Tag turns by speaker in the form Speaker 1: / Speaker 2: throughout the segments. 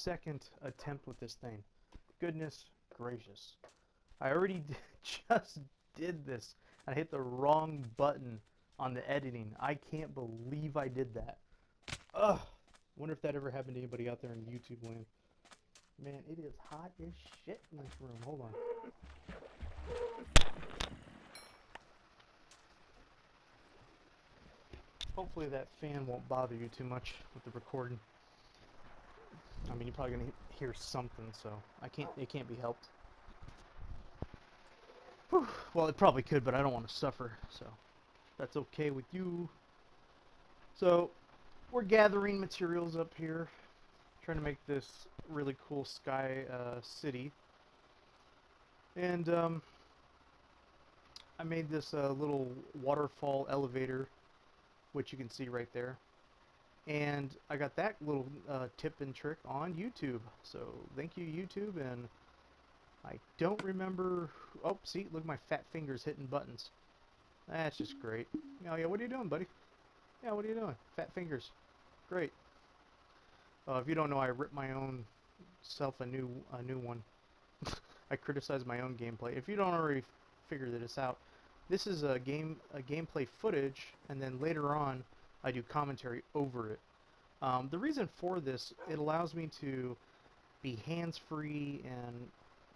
Speaker 1: second attempt with this thing. Goodness gracious. I already just did this. I hit the wrong button on the editing. I can't believe I did that. Ugh. Wonder if that ever happened to anybody out there in YouTube land. Man, it is hot as shit in this room. Hold on. Hopefully that fan won't bother you too much with the recording. I mean, you're probably gonna hear something, so it can't be helped. Whew. Well, it probably could, but I don't want to suffer, so that's okay with you. So, we're gathering materials up here, trying to make this really cool sky city. And I made this little waterfall elevator, which you can see right there. And I got that little tip and trick on YouTube. So thank you, YouTube. And I don't remember. Oh, see, look at my fat fingers hitting buttons. That's just great. Oh yeah, what are you doing, buddy? Yeah, what are you doing? Fat fingers. Great. If you don't know, I ripped my own self a new one. I criticize my own gameplay. If you don't already figure this out, this is a gameplay footage, and then later on, I do commentary over it. The reason for this, it allows me to be hands-free and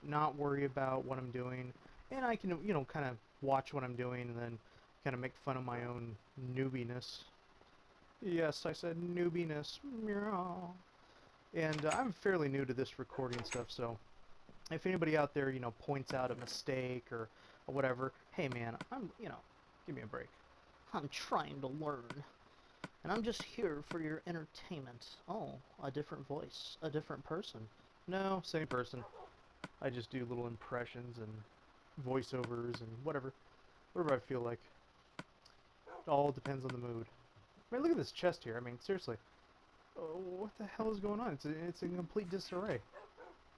Speaker 1: not worry about what I'm doing, and I can, you know, kind of watch what I'm doing and then kind of make fun of my own noobiness. Yes, I said noobiness. Meow. And I'm fairly new to this recording stuff, so if anybody out there, you know, points out a mistake or whatever, hey man, give me a break. I'm trying to learn. And I'm just here for your entertainment. Oh, a different voice, a different person. No, same person. I just do little impressions and voiceovers and whatever I feel like. It all depends on the mood. I mean, look at this chest here. I mean, seriously. Oh, what the hell is going on? It's in complete disarray.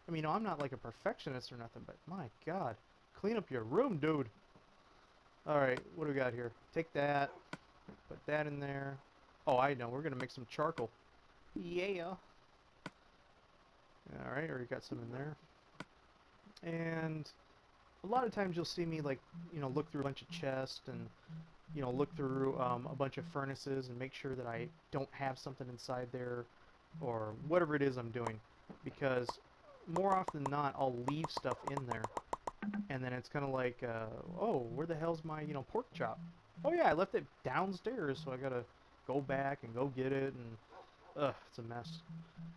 Speaker 1: I mean, I'm not like a perfectionist or nothing, but my God. Clean up your room, dude. Alright, what do we got here? Take that. Put that in there. Oh, I know. We're going to make some charcoal. Yeah. Alright, already got some in there. And a lot of times you'll see me, like, you know, look through a bunch of chests and, you know, look through a bunch of furnaces and make sure that I don't have something inside there or whatever it is I'm doing. Because more often than not, I'll leave stuff in there. And then it's kind of like, oh, where the hell's my, you know, pork chop? Oh yeah, I left it downstairs, so I gotta go back and go get it, and it's a mess.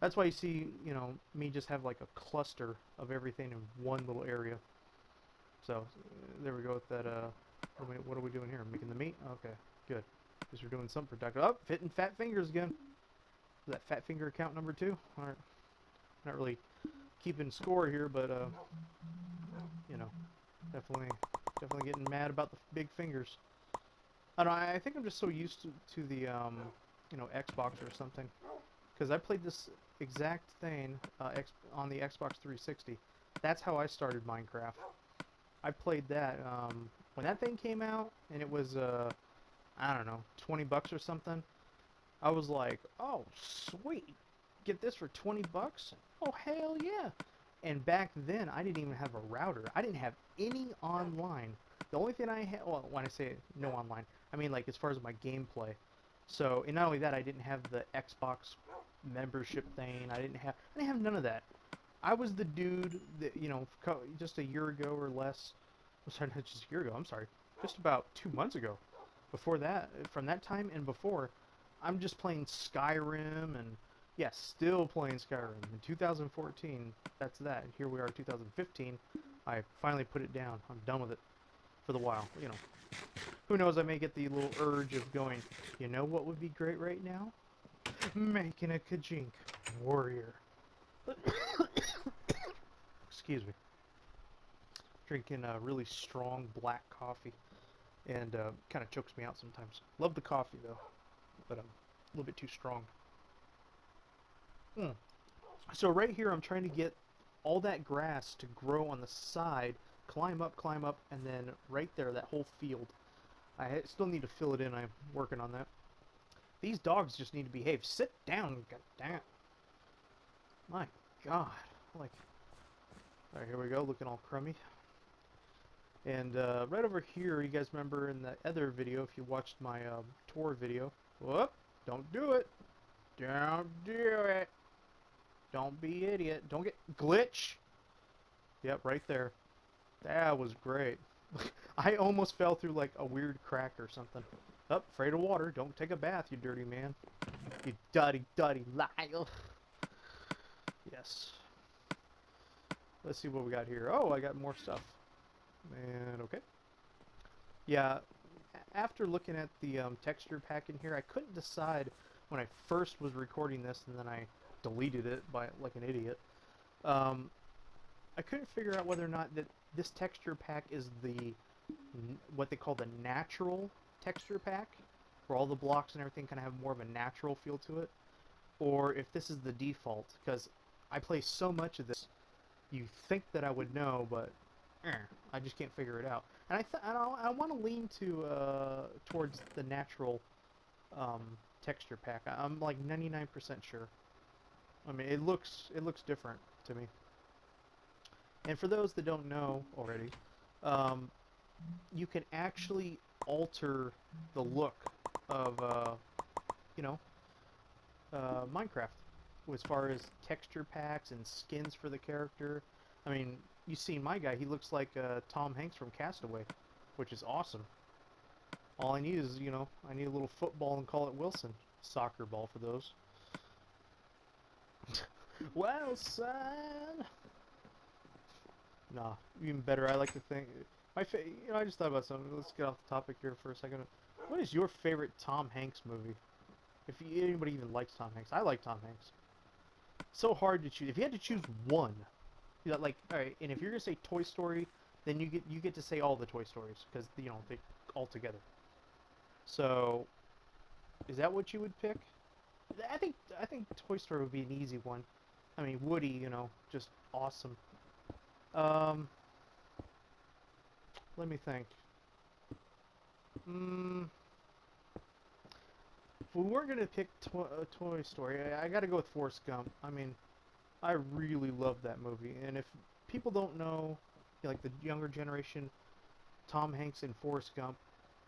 Speaker 1: That's why you see, you know, me just have like a cluster of everything in one little area. So there we go with that. What are we doing here? Making the meat? Okay, good. Because we're doing something productive. Oh, fitting fat fingers again. Is that fat finger account number 2? All right. Not really keeping score here, but you know, definitely getting mad about the big fingers. I don't know, I think I'm just so used to the you know, Xbox or something, because I played this exact thing on the Xbox 360. That's how I started Minecraft. I played that when that thing came out, and it was I don't know, 20 bucks or something. I was like, oh sweet, get this for 20 bucks? Oh hell yeah. And back then I didn't even have a router. I didn't have any online. The only thing I had, well, when I say no online, I mean like as far as my gameplay. So, and not only that, I didn't have the Xbox membership thing. I didn't have none of that. I was the dude that, you know, just a year ago or less. Sorry, not just a year ago. I'm sorry, just about 2 months ago. Before that, from that time and before, I'm just playing Skyrim and yes, still playing Skyrim. In 2014, that's that. And here we are, 2015. I finally put it down. I'm done with it for the while. You know, who knows? I may get the little urge of going. You know what would be great right now? Making a Kajink warrior. Excuse me. Drinking a really strong black coffee, and kind of chokes me out sometimes. Love the coffee though, but I'm a little bit too strong. So right here, I'm trying to get all that grass to grow on the side, climb up, and then right there, that whole field. I still need to fill it in. I'm working on that. These dogs just need to behave. Sit down, goddamn. My God. Like, alright, here we go, looking all crummy. And right over here, you guys remember in the other video, if you watched my tour video, whoop, don't do it. Don't do it. Don't be idiot. Don't get glitch. Yep, right there. That was great. I almost fell through like a weird crack or something. Oh, afraid of water. Don't take a bath, you dirty man. You dirty liar. Yes. Let's see what we got here. Oh, I got more stuff. And okay. Yeah, after looking at the texture pack in here, I couldn't decide when I first was recording this, and then I deleted it by like an idiot. I couldn't figure out whether or not that this texture pack is what they call the natural texture pack, where all the blocks and everything kind of have more of a natural feel to it, or if this is the default, because I play so much of this, you think that I would know, but I just can't figure it out. And I want to lean towards the natural texture pack. I'm like 99% sure. I mean, it looks different to me. And for those that don't know already, you can actually alter the look of Minecraft as far as texture packs and skins for the character. I mean, you see my guy, he looks like Tom Hanks from Castaway, which is awesome. All I need is, I need a little football and call it Wilson. Soccer ball for those. Well, son. Nah, even better. I like to think. I just thought about something. Let's get off the topic here for a second. What is your favorite Tom Hanks movie? If anybody even likes Tom Hanks, I like Tom Hanks. So hard to choose. If you had to choose one, like, all right. And if you're gonna say Toy Story, then you get to say all the Toy Stories because they all together. So, is that what you would pick? I think Toy Story would be an easy one. I mean, Woody, just awesome. Let me think. If we weren't gonna pick Toy Story, I gotta go with Forrest Gump. I mean, I really love that movie, and if people don't know, like the younger generation, Tom Hanks and Forrest Gump,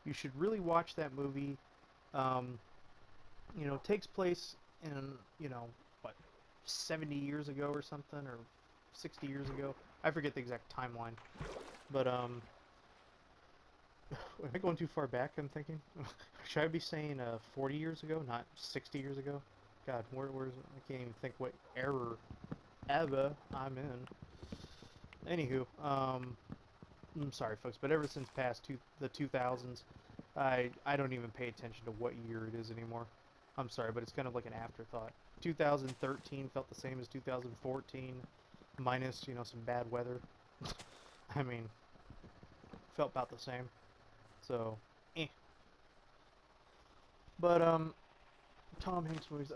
Speaker 1: you should really watch that movie. Takes place in, what, 70 years ago or something, or 60 years ago. I forget the exact timeline. But, am I going too far back, I'm thinking? Should I be saying 40 years ago, not 60 years ago? God, where's I can't even think what ever I'm in. Anywho, I'm sorry, folks, but ever since past the 2000s, I don't even pay attention to what year it is anymore. I'm sorry, but it's kind of like an afterthought. 2013 felt the same as 2014, minus, some bad weather. I mean, felt about the same. So, eh. But, Tom Hanks movies,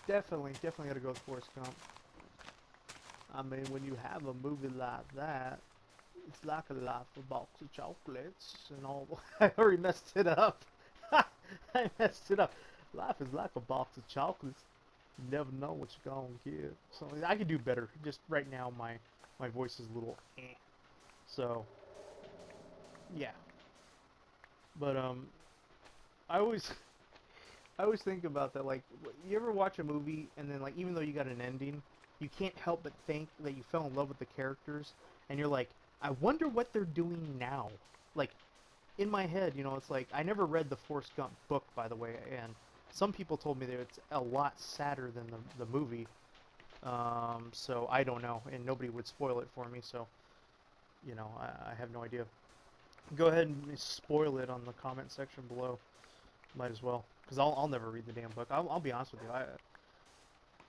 Speaker 1: definitely gotta go with Forrest Gump. I mean, when you have a movie like that, it's like a life of box of chocolates and all. I already messed it up. I messed it up. Life is like a box of chocolates. You never know what you're gonna get. So I could do better. Just right now, my voice is a little eh. So yeah. But I always think about that. Like, you ever watch a movie and then, like, even though you got an ending, you can't help but think that you fell in love with the characters, and you're like, I wonder what they're doing now. Like, in my head, it's like, I never read the Forrest Gump book, by the way, and some people told me that it's a lot sadder than the movie. So I don't know, and nobody would spoil it for me, so, I have no idea. Go ahead and spoil it on the comment section below. Might as well, because I'll never read the damn book. I'll be honest with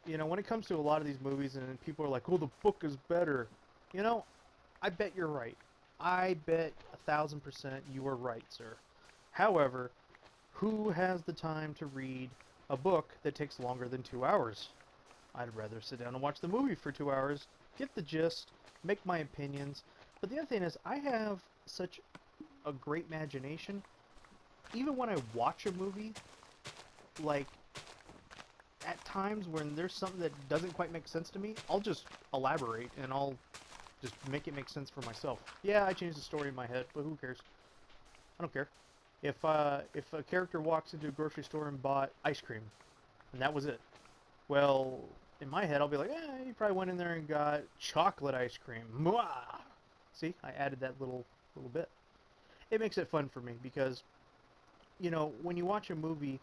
Speaker 1: you. When it comes to a lot of these movies, and people are like, "Oh, the book is better," I bet you're right. I bet 1,000% you are right, sir. However, who has the time to read a book that takes longer than 2 hours? I'd rather sit down and watch the movie for 2 hours, get the gist, make my opinions. But the other thing is, I have such a great imagination. Even when I watch a movie, like, at times when there's something that doesn't quite make sense to me, I'll just elaborate and I'll just make it make sense for myself. Yeah, I changed the story in my head, but who cares? I don't care. If a character walks into a grocery store and bought ice cream, and that was it, well, in my head I'll be like, he probably went in there and got chocolate ice cream. Mwah! See, I added that little bit. It makes it fun for me because, you know, when you watch a movie,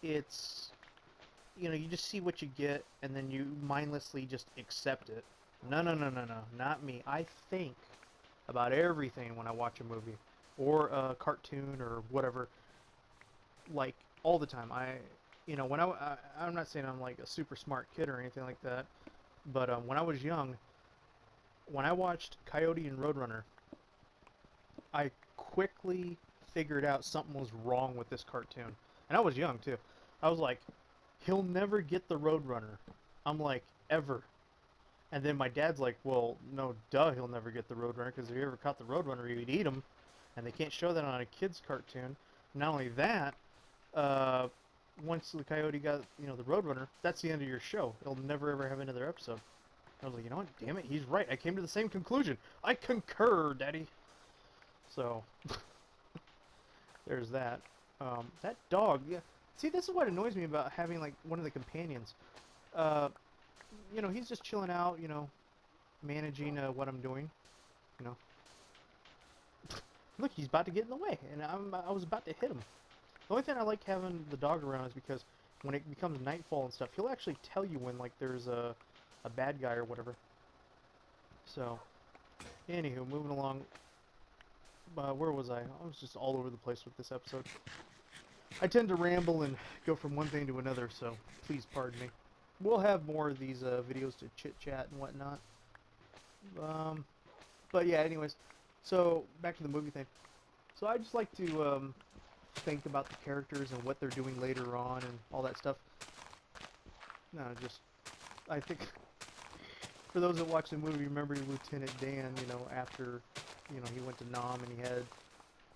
Speaker 1: it's, you know, you just see what you get and then you mindlessly just accept it. No, no, no, no, no, not me. I think about everything when I watch a movie or a cartoon or whatever, like all the time. You know, when I'm not saying I'm like a super smart kid or anything like that, but when I was young, when I watched Coyote and Roadrunner, I quickly figured out something was wrong with this cartoon. And I was young too. I was like, he'll never get the Roadrunner. I'm like, ever. And then my dad's like, well, no, duh, he'll never get the Roadrunner, because if he ever caught the Roadrunner, he would eat him. And they can't show that on a kid's cartoon. Not only that, once the Coyote got, you know, the Roadrunner, that's the end of your show. It'll never ever have another episode. I was like, you know what, damn it, he's right. I came to the same conclusion. I concur, Daddy. So, there's that. That dog, yeah. See, this is what annoys me about having, like, one of the companions. You know, he's just chilling out, you know, managing what I'm doing, you know. Look, he's about to get in the way, and I was about to hit him. The only thing I like having the dog around is because when it becomes nightfall and stuff, he'll actually tell you when, like, there's a bad guy or whatever. So, anywho, moving along. Where was I? I was just all over the place with this episode. I tend to ramble and go from one thing to another, so please pardon me. We'll have more of these videos to chit-chat and whatnot. But yeah, anyways. So, back to the movie thing. So I just like to think about the characters and what they're doing later on and all that stuff. No, just... I think... For those that watch the movie, remember Lieutenant Dan, you know, after, you know, he went to Nam and he had,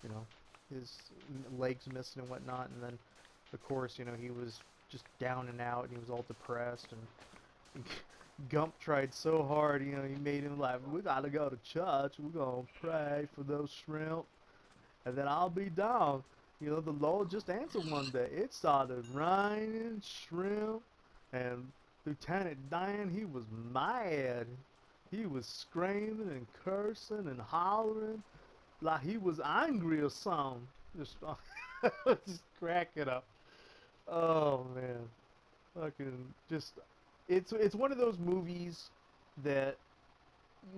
Speaker 1: you know, his legs missing and whatnot, and then, of course, you know, he was just down and out, and he was all depressed, and Gump tried so hard, you know, he made him like, we gotta go to church, we're gonna pray for those shrimp, and then I'll be down. You know, the Lord just answered one day. It started raining shrimp, and Lieutenant Dan, he was mad. He was screaming and cursing and hollering like he was angry or something. Just cracking up. Oh man, fucking just. It's one of those movies that,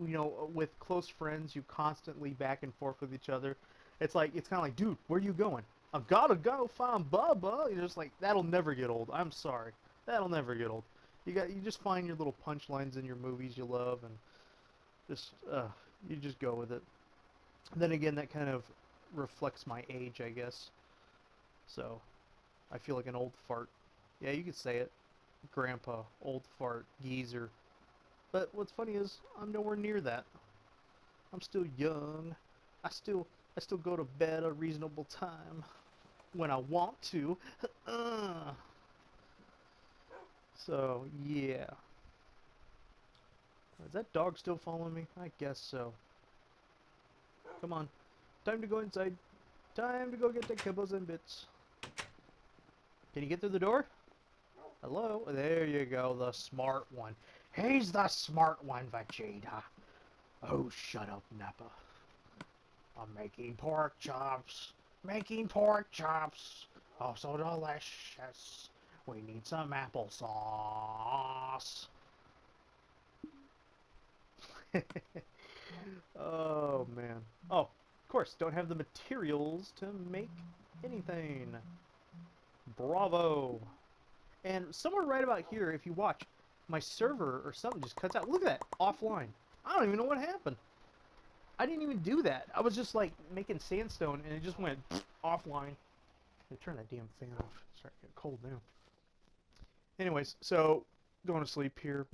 Speaker 1: you know, with close friends, you constantly back and forth with each other. It's kind of like, dude, where you going? I gotta go find Bubba. You're just like, that'll never get old. I'm sorry, that'll never get old. You just find your little punchlines in your movies you love, and just you just go with it. Then again, that kind of reflects my age, I guess. So I feel like an old fart. Yeah, you could say it. Grandpa, old fart, geezer. But what's funny is I'm nowhere near that. I'm still young. I still go to bed at a reasonable time when I want to. So yeah. Is that dog still following me? I guess so. Come on. Time to go inside. Time to go get the kibbles and bits. Can you get through the door? Hello? There you go, the smart one. He's the smart one, Vegeta. Oh, shut up, Nappa. I'm making pork chops. Making pork chops. Oh, so delicious. We need some applesauce. Oh, man. Oh, of course, don't have the materials to make anything. Bravo. And somewhere right about here, if you watch, my server or something just cuts out. Look at that, offline. I don't even know what happened. I didn't even do that. I was just like making sandstone and it just went offline. Turn that damn fan off. It's starting to get cold now. Anyways, so going to sleep here.